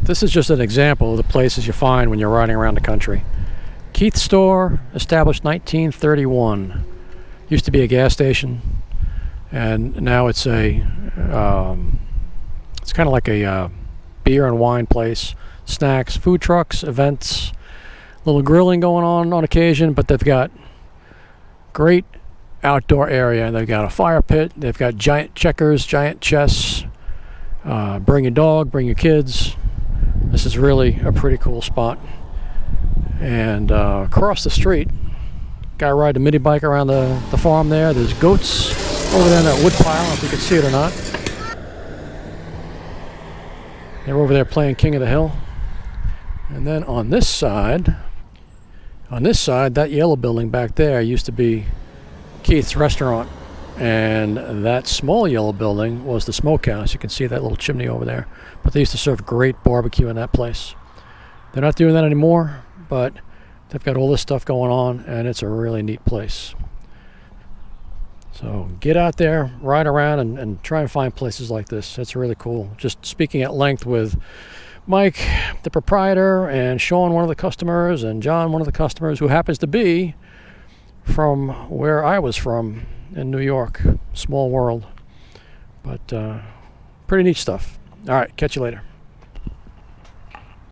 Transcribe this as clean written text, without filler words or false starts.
This is just an example of the places you find when you're riding around the country. Keith's store, established 1931. Used to be a gas station, and now it's a it's kind of like a beer and wine place. Snacks, food trucks, events, little grilling going on occasion, but they've got great outdoor area. They've got a fire pit, they've got giant checkers, giant chess. Bring your dog, bring your kids. This is really a pretty cool spot. And across the street, guy ride the mini bike around the farm there. There's goats over there in that wood pile. I don't know if you can see it or not. They're over there playing King of the Hill. And then on this side, that yellow building back there used to be Keith's restaurant. And that small yellow building was the smokehouse. You can see that little chimney over there. But they used to serve great barbecue in that place. They're not doing that anymore, but they've got all this stuff going on, and it's a really neat place. So get out there, ride around, and try and find places like this. It's really cool. Just speaking at length with Mike, the proprietor, and Sean, one of the customers, and John, one of the customers, who happens to be from where I was from in New York. Small world, but pretty neat stuff. All right, catch you later.